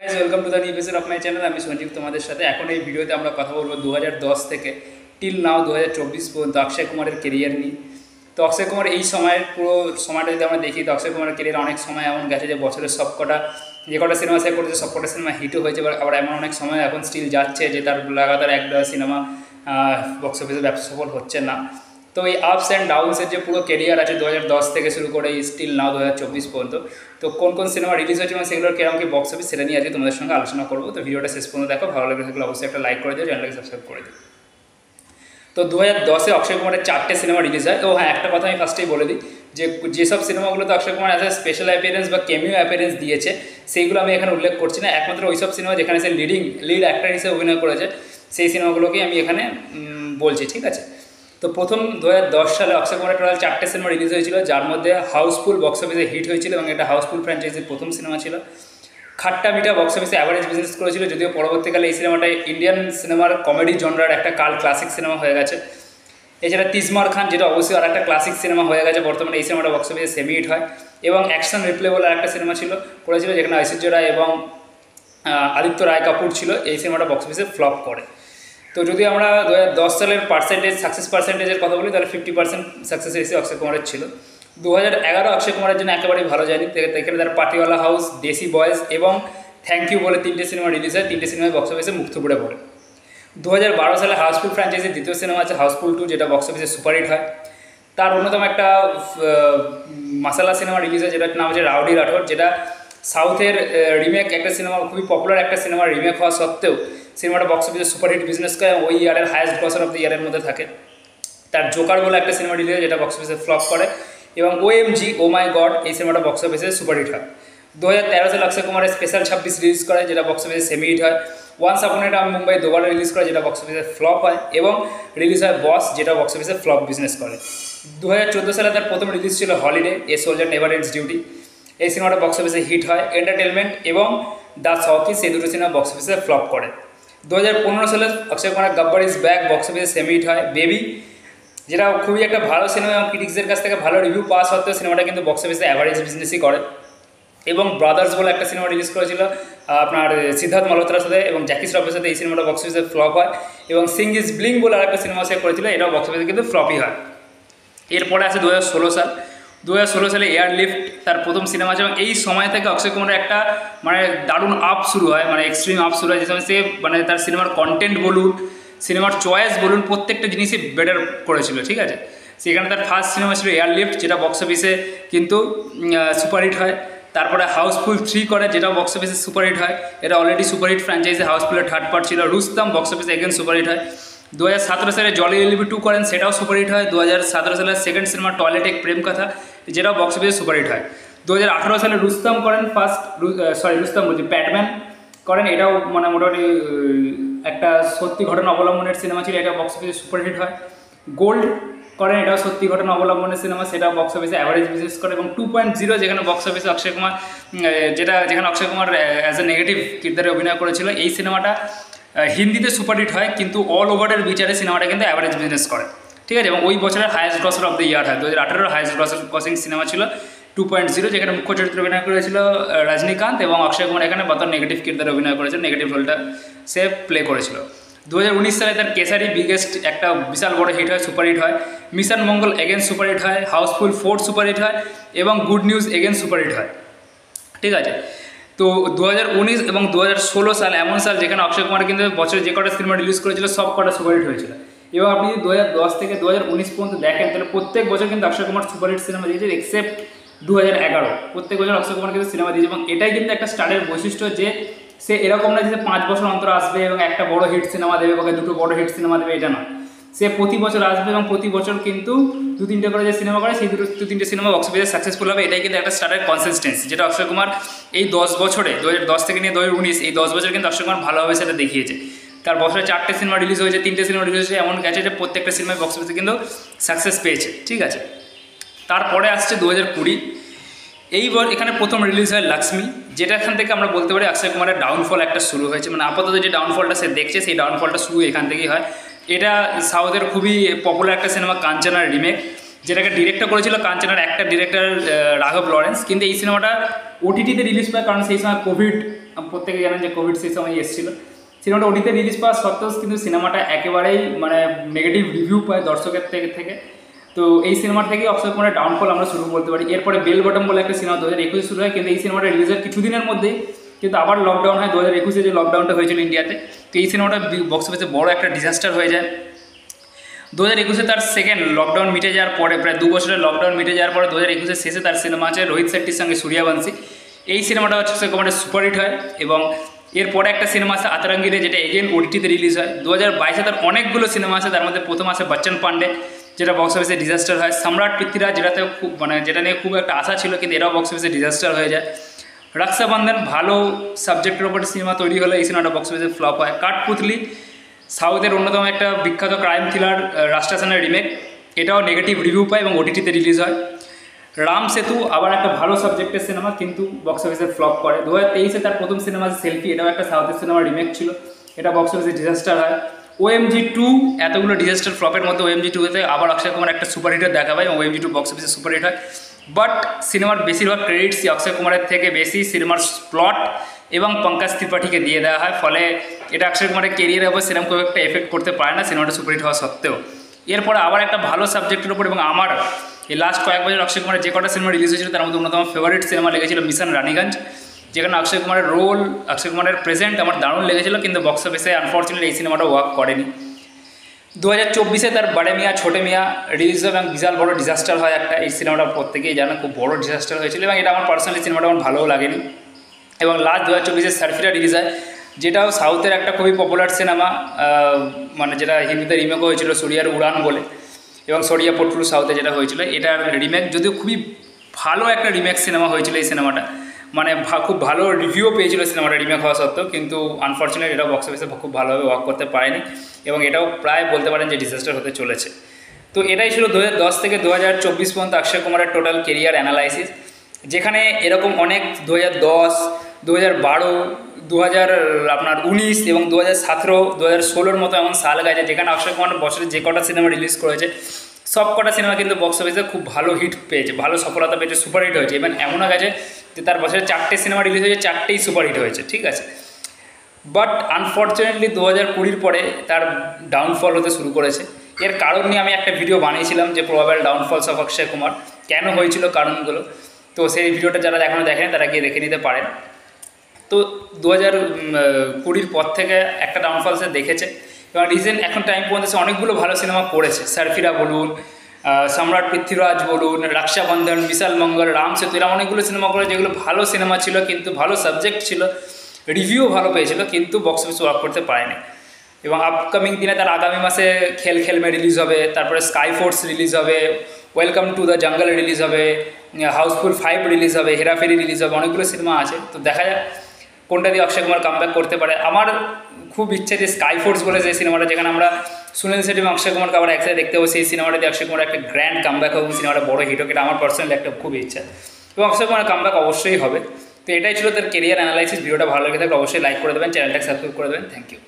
Guys welcome to the new episode of my channel. আমি সঞ্জীব তোমাদের সাথে। এখন এই ভিডিওতে আমরা কথা বলবো 2010 থেকে টিল নাও 2024 পর্যন্ত অক্ষয় কুমারের কেরিয়ার নিয়ে। তো অক্ষয় কুমার এই সময়ের পুরো সময়টা যদি আমরা দেখি তো অক্ষয় কুমারের কেরিয়ার অনেক সময় এমন গেছে যে বছরের সবকটা যে কটা সিনেমা সে করেছে সবকটা সিনেমা হিটও হয়েছে, আবার এমন অনেক সময় এখন স্টিল যাচ্ছে যে তার লাগাতার একটা সিনেমা বক্স অফিসে ব্যবসা সফল হচ্ছে না। তো এই আপস অ্যান্ড ডাউনসের যে পুরো কেরিয়ার আছে 2010 থেকে শুরু করে স্টিল নাও 2024 পর্যন্ত, তো কোন কোন সিনেমা রিলিজ হয়েছে এবং সেগুলোর কেরকম কি বক্স অফিস সেটা নিয়ে আজকে তোমাদের সঙ্গে আলোচনা করবো। তো ভিডিওটা শেষ পর্যন্ত দেখো, ভালো লাগে থাকলে অবশ্যই একটা লাইক করে দিও, চ্যানেলটাকে সাবস্ক্রাইব করে দিও। তো 2010-এ অক্ষয় কুমারের 4টে সিনেমা রিলিজ হয়। তো হ্যাঁ, একটা কথা আমি ফার্স্টেই বলে দিই যে যেসব সিনেমাগুলোতে Akshay Kumar as a special appearance বা ক্যামিও অ্যাপিয়ারেন্স দিয়েছে সেইগুলো আমি এখানে উল্লেখ করছি না। একমাত্র ওইসব সিনেমা যেখানে সে লিড অ্যাক্টর হিসেবে অভিনয় করেছে সেই সিনেমাগুলোকেই আমি এখানে বলছি, ঠিক আছে। তো প্রথম 2010 সালে অক্ষয় কুমারের টোটাল 4টে সিনেমা রিলিজ হয়েছিল, যার মধ্যে হাউসফুল বক্স অফিসে হিট হয়েছিল এবং এটা হাউসফুল ফ্র্যাঞ্চাইজির প্রথম সিনেমা ছিল। খাট্টা মিঠা বক্স অফিসে অ্যাভারেজ বিজনেস করেছিল, যদিও পরবর্তীকালে এই সিনেমাটা ইন্ডিয়ান সিনেমার কমেডি জনরার একটা ক্লাসিক সিনেমা হয়ে গেছে। এছাড়া তিজমার খান, যেটা অবশ্যই আর একটা ক্লাসিক সিনেমা হয়ে গেছে বর্তমানে, এই সিনেমাটা বক্স অফিসে সেমি হিট হয়। এবং অ্যাকশন রিপ্লে বলে একটা সিনেমা করেছিল যেখানে ঐশ্বর্য রায় এবং আদিত্য রায় কাপুর ছিল। এই সিনেমাটা বক্স অফিসে ফ্লপ করে। তো যদি আমরা 2010 সালের সাকসেস পার্সেন্টেজের কথা বলি তাহলে 50% সাকসেস এসে অক্ষয় কুমারের ছিল। 2011 অক্ষয় কুমারের জন্য একেবারেই ভালো যায়নি। এখানে তার পার্টিওয়ালা হাউস, দেশি বয়েজ এবং থ্যাংক ইউ বলে 3টে সিনেমা রিলিজ হয়। 3টে সিনেমায় বক্স অফিসে মুখ থুবড়ে পড়ে। 2012 সালে হাউসফুল ফ্র্যাঞ্চাইজির দ্বিতীয় সিনেমা আছে হাউসফুল 2, যেটা বক্স অফিসে সুপারহিট হয়। তার অন্যতম একটা মাসালা সিনেমা রিলিজ হয় যেটার নাম হচ্ছে রাউডি রাঠোর, যেটা সাউথের রিমেক একটা সিনেমা, খুবই পপুলার একটা সিনেমার রিমেক হওয়া সত্ত্বেও সিনেমাটা বক্স অফিসে সুপারহিট বিজনেস করে ওই ইয়ারের হায়েস্ট গ্রসার অফ দ্য ইয়ারের মধ্যে থাকে। তার জোকার বলে একটা সিনেমা রিলিজ হয় যেটা বক্স অফিসে ফ্লপ করে। এবং OMG ও মাই গড এই সিনেমাটা বক্স অফিসে সুপারহিট হয়। 2013 সালে অক্ষয় কুমারের স্পেশাল 26 রিলিজ করে যেটা বক্স অফিসে সেমি হিট হয়। ওয়ান্স আপন এ টাইম মুম্বাই দুবার রিলিজ করে যেটা বক্স অফিসে ফ্লপ হয়। এবং রিলিজ হয় বস, যেটা বক্স অফিসে ফ্লপ বিজনেস করে। 2014 সালে তার প্রথম রিলিজ ছিল holiday, a soldier never ends duty. এই সিনেমাটা বক্স অফিসে হিট হয়। এন্টারটেনমেন্ট এবং দ্য শৌকিস এই দুটো সিনেমা বক্স অফিসে ফ্লপ করে। 2015 সালে অক্ষয় কুমারের গব্বর ইজ ব্যাক বক্স অফিসে সেমি হিট হয়। বেবি, যেটা খুবই একটা ভালো সিনেমা এবং ক্রিটিক্সের কাছ থেকে ভালো রিভিউ পাওয়া সত্ত্বেও সিনেমাটা কিন্তু বক্স অফিসে অ্যাভারেজ বিজনেসই করে। এবং ব্রাদার্স বলে একটা সিনেমা রিলিজ করেছিল আপনার সিদ্ধার্থ মালহোত্রার সাথে এবং জ্যাকি শ্রফের সাথে, এই সিনেমাটা বক্স অফিসে ফ্লপ হয়। এবং সিং ইজ ব্লিং বলে আরেকটা সিনেমা সে করেছিল, এটাও বক্স অফিসে কিন্তু ফ্লপই হয়। এরপরে আছে 2016 সাল। 2016 সালে এয়ারলিফট তার প্রথম সিনেমা আছে এবং এই সময় থেকে অক্ষয় কুমারের একটা দারুণ আপ শুরু হয়, এক্সট্রিম আপ শুরু হয়, যে সময় সে তার সিনেমার কন্টেন্ট বলুন, সিনেমার চয়েস বলুন, প্রত্যেকটা জিনিসই বেটার করেছিল, ঠিক আছে। সেখানে তার ফার্স্ট সিনেমা ছিল এয়ারলিফট, যেটা বক্স অফিসে কিন্তু সুপারহিট হয়। তারপরে হাউসফুল 3 করে, যেটা বক্স অফিসে সুপারহিট হয়। এটা অলরেডি সুপারহিট ফ্র্যাঞ্চাইজি, হাউসফুলের থার্ড পার্ট ছিল। রুস্তম বক্স অফিসে এগেন সুপারহিট হয়। 2017 সালে জলি এলবি 2 করেন, সেটাও সুপারহিট হয়। 2017 সালের সেকেন্ড সিনেমা টয়লেট এক প্রেম কথা, যেটাও বক্স অফিসে সুপারহিট হয়। 2018 সালে রুস্তম করেন রুস্তম বলছি প্যাডম্যান করেন, এটাও মোটামুটি একটা সত্যি ঘটনা অবলম্বনের সিনেমা ছিল, এটা বক্স অফিসে সুপারহিট হয়। গোল্ড করেন, এটাও সত্যি ঘটনা অবলম্বনের সিনেমা, সেটা বক্স অফিসে অ্যাভারেজ বিজনেস করে। এবং 2.0 যেখানে বক্স অফিসে অক্ষয় কুমার যেখানে অক্ষয় কুমার অ্যাজ এ নেগেটিভ কিরদারে অভিনয় করেছিল, এই সিনেমাটা হিন্দিতে সুপারহিট হয় কিন্তু অল ওভারের বিচারে সিনেমাটা কিন্তু অ্যাভারেজ বিজনেস করে, ঠিক আছে। এবং ওই বছরের highest grosser of the year হয়। 2018 হায়েস্ট গ্রসিং সিনেমা ছিল 2.0, যেখানে মুখ্য চরিত্রে অভিনয় করেছিল রজনীকান্ত এবং অক্ষয় কুমার এখানে বতর নেগেটিভ কিরদারে অভিনয় করেছে, নেগেটিভ রোলটা সে প্লে করেছিল। 2019 সালে তার কেসারি বিগেস্ট একটা বিশাল বড় হিট হয়, সুপারহিট হয়। মিশন মঙ্গল এগেন সুপারহিট হয়। হাউসফুল 4 সুপারহিট হয় এবং গুড নিউজ এগেন সুপারহিট হয়, ঠিক আছে। তো 2019 এবং 2016 সাল এমন সাল যেখানে অক্ষয় কুমার কিন্তু বছরে যে কটা সিনেমা রিলিজ করেছিল সব কটা সুপারহিট হয়েছিল। এবং আপনি যদি 2010 থেকে 2019 পর্যন্ত দেখেন তাহলে প্রত্যেক বছর কিন্তু অক্ষয় কুমার সুপারহিট সিনেমা দিয়েছে, এক্সেপ্ট 2011। প্রত্যেক বছর অক্ষয় কুমার কিন্তু সিনেমা দিয়েছে এবং এটাই কিন্তু একটা স্টারের বৈশিষ্ট্য যে সে এরকম না যে 5 বছর অন্তর আসবে এবং একটা বড় হিট সিনেমা দেবে বা দুটো বড় হিট সিনেমা দেবে, এটা না। সে প্রতি বছর আসবে এবং প্রতি বছর কিন্তু 2-3টে করে যে সিনেমা করে সেই 2-3টে সিনেমা বক্স অফিসে সাকসেসফুল হবে। এটাই কিন্তু একটা স্টারের কনসিস্টেন্সি, যেটা অক্ষয় কুমার এই 10 বছরে 2010 থেকে নিয়ে 2019 এই 10 বছর কিন্তু অক্ষয় কুমার ভালোভাবে সেটা দেখিয়েছে। তার বছরে 4টে সিনেমা রিলিজ হয়েছে, 3টে সিনেমা রিলিজ হয়েছে, এমন গেছে যে প্রত্যেকটা সিনেমায় বক্স অফিসে কিন্তু সাকসেস পেয়েছে, ঠিক আছে। তারপরে আসছে 2020। এইবার এখানে প্রথম রিলিজ হয় লক্ষ্মী, যেটা এখান থেকে আমরা বলতে পারি অক্ষয় কুমারের ডাউনফল একটা শুরু হয়েছে। আপাতত যে ডাউনফলটা সে দেখছে সেই ডাউনফলটা শুরু এখান থেকেই হয়। এটা সাউথের খুবই পপুলার একটা সিনেমা কাঞ্চনার রিমেক, যেটাকে ডিরেক্টর করেছিল কাঞ্চনার একটা ডিরেক্টর রাঘব লরেন্স। কিন্তু এই সিনেমাটা ওটিটিতে রিলিজ পায় কারণ সেই সময় কোভিড প্রত্যেকে জানেন যে কোভিড সেই সময় এসেছিলো। সিনেমাটা ওটিতে রিলিজ পাওয়া সত্ত্বেও কিন্তু সিনেমাটা একেবারেই মানে নেগেটিভ রিভিউ পায় দর্শকের থেকে। তো এই সিনেমার থেকেই অক্ষয় কুমারের ডাউনফল আমরা শুরু করতে পারি। এরপরে বেল বটম বলে একটা সিনেমা 2021 শুরু হয়, কিন্তু এই সিনেমাটা রিলিজের কিছুদিনের মধ্যেই কিন্তু আবার লকডাউন হয় 2021 যে লকডাউনটা হয়েছিল ইন্ডিয়াতে। তো এই সিনেমাটা বক্স অফিসে বড় একটা ডিজাস্টার হয়ে যায়। 2021 তার সেকেন্ড লকডাউন মিটে যাওয়ার পরে, প্রায় 2 বছরের লকডাউন মিটে যাওয়ার পরে 2021 শেষে তার সিনেমা আছে রোহিত শেট্টির সঙ্গে সূর্যবংশী। এই সিনেমাটা অক্ষয় কুমারের সুপারহিট হয় এবং এরপরে একটা সিনেমা আছে আতরঙ্গিরে, যেটা এগেন ওটিটিতে রিলিজ হয়। 2022 তার অনেকগুলো সিনেমা আছে, তার মধ্যে প্রথম আছে বচ্চন পান্ডে, যেটা বক্স অফিসে ডিজাস্টার হয়। সম্রাট পৃথ্বীরাজ, যেটাতে খুব যেটা নিয়ে খুব একটা আশা ছিল, কিন্তু এটাও বক্স অফিসে ডিজাস্টার হয়ে যায়। রক্ষাবন্ধন ভালো সাবজেক্টের ওপর সিনেমা তৈরি হলে এই সিনেমাটা বক্স অফিসে ফ্লপ হয়। কাঠপুতলি সাউথের অন্যতম একটা বিখ্যাত ক্রাইম থ্রিলার, রাজশাসনের রিমেক, এটাও নেগেটিভ রিভিউ পায় এবং ওটিটিতে রিলিজ হয়। রাম সেতু আবার একটা ভালো সাবজেক্টের সিনেমা, কিন্তু বক্স অফিসে ফ্লপ করে। 2023 তার প্রথম সিনেমা সেলফি, এটাও একটা সাউথের সিনেমার রিমেক ছিল, এটা বক্স অফিসে ডিজাস্টার হয়। OMG 2, এতগুলো ডিজাস্টার ফ্লপের মধ্যে OMG 2-তে আবার অক্ষয় কুমার একটা সুপারহিটার দেখা পায় এবং OMG 2 বক্স অফিসে সুপারহিট হয়। বাট সিনেমার বেশিরভাগ ক্রেডিটস অক্ষয় কুমারের থেকে বেশি সিনেমার প্লট এবং পঙ্কজ ত্রিপাঠীকে দিয়ে দেওয়া হয়, ফলে এটা অক্ষয় কুমারের কেরিয়ারের উপর সেরকম খুব একটা এফেক্ট করতে পারে না সিনেমাটা সুপারহিট হওয়া সত্ত্বেও। এরপরে আবার একটা ভালো সাবজেক্টের উপর, এবং আমার এই লাস্ট কয়েক বছর অক্ষয় কুমারের যে কটা সিনেমা রিলিজ হয়েছিল তার মধ্যে অন্যতম ফেভারিট সিনেমা লেগেছিল মিশন রানীগঞ্জ, যেখানে অক্ষয় কুমারের রোল, অক্ষয় কুমারের প্রেজেন্ট আমার দারুণ লেগেছিল, কিন্তু বক্স অফিসে আনফর্চুনেটলি এই সিনেমাটা ওয়ার্ক করেনি। 2024 তার বড়ে মিয়া ছোটে মিয়া রিলিজ হয় এবং বিশাল বড় ডিজাস্টার হয় একটা। এই সিনেমাটা প্রত্যেকেই জানে খুব বড় ডিজাস্টার হয়েছিল এবং এটা আমার পার্সোনালি সিনেমাটা আমার ভালোও লাগেনি। এবং লাস্ট 2024 সার্ফিরা রিলিজ হয়, যেটাও সাউথের একটা খুবই পপুলার সিনেমা, যেটা হিন্দিতে রিমেকও হয়েছিল সরিয়ার উড়ান বলে, এবং সরিয়া পট্টু সাউথে যেটা হয়েছিল, এটার রিমেক, যদিও খুবই ভালো একটা রিমেক সিনেমা হয়েছিল এই সিনেমাটা, খুব ভালো রিভিউও পেয়েছিল সিনেমাটা রিমেক হওয়া সত্ত্বেও, কিন্তু আনফর্চুনেটলি এটাও বক্স অফিসে খুব ভালোভাবে ওয়ার্ক করতে পারেনি এবং এটাও প্রায় বলতে পারেন যে ডিজাস্টার হতে চলেছে। তো এটাই ছিল 2010 থেকে 2024 পর্যন্ত অক্ষয় কুমারের টোটাল কেরিয়ার অ্যানালাইসিস, যেখানে এরকম অনেক 2010, 2012, 2019 এবং 2017, 2016 মতো এমন সাল গেছে যেখানে অক্ষয় কুমার বছরে যে কটা সিনেমা রিলিজ করেছে সব কটা সিনেমা কিন্তু বক্স অফিসে খুব ভালো হিট পেয়েছে, ভালো সফলতা পেয়েছে, সুপারহিট হয়েছে। এবং এমনও গেছে যে তার বছরে 4টে সিনেমা রিলিজ হয়েছে, 4টেই সুপারহিট হয়েছে, ঠিক আছে। বাট আনফর্চুনেটলি 2020 পরে তার ডাউনফল হতে শুরু করেছে। এর কারণ নিয়ে আমি একটা ভিডিও বানিয়েছিলাম, যে প্রবাবল ডাউনফলস অফ অক্ষয় কুমার, কেন হয়েছিল কারণগুলো। তো সেই ভিডিওটা যারা এখনও দেখেনি তারা গিয়ে দেখে নিতে পারেন। তো 2020 পর থেকে একটা ডাউনফল সে দেখেছে এবং রিসেন্ট এখন টাইম পর্যন্ত সে অনেকগুলো ভালো সিনেমা করেছে। সার্ফিরা বলুন, সম্রাট পৃথ্বীরাজ বলুন, রক্ষাবন্ধন, বিশাল মঙ্গল, রাম সেতু, এরা অনেকগুলো সিনেমা করে যেগুলো ভালো সিনেমা ছিল, কিন্তু ভালো সাবজেক্ট ছিল, রিভিউ ভালো পেয়েছিল, কিন্তু বক্স অফিসে ওয়ার্ক করতে পারেনি। এবং আপকামিং দিনে তার আগামী মাসে খেল খেল মে রিলিজ হবে, তারপরে স্কাই ফোর্স রিলিজ হবে, welcome to the jungle release হবে, হাউসফুল 5 রিলিজ হবে, হেরাফেরি রিলিজ হবে, অনেকগুলো সিনেমা আছে। তো দেখা যাক কোনটা দিয়ে অক্ষয় কুমার কামব্যাক করতে পারে। আমার খুব ইচ্ছে যে স্কাই ফোর্স বলে যে সিনেমাটা, যেখানে আমরা সুনীল শেট্টি এবং অক্ষয় কুমারকে আবার একসাথে দেখতে হবে, সেই সিনেমাটা দিয়ে অক্ষয় কুমার একটা গ্র্যান্ড কামব্যাক হবে, সিনেমাটা বড় হিট হোক, এটা আমার পার্সোনালি একটা খুব ইচ্ছা এবং অক্ষয় কুমার কামব্যাক অবশ্যই হবে। তো এটাই ছিল তার কেরিয়ার অ্যানালাইসিস। ভিডিওটা ভালো লেগে থাকলে অবশ্যই লাইক করে দেবেন, চ্যানেলটাকে সাবস্ক্রাইব করে দেবেন। Thank you.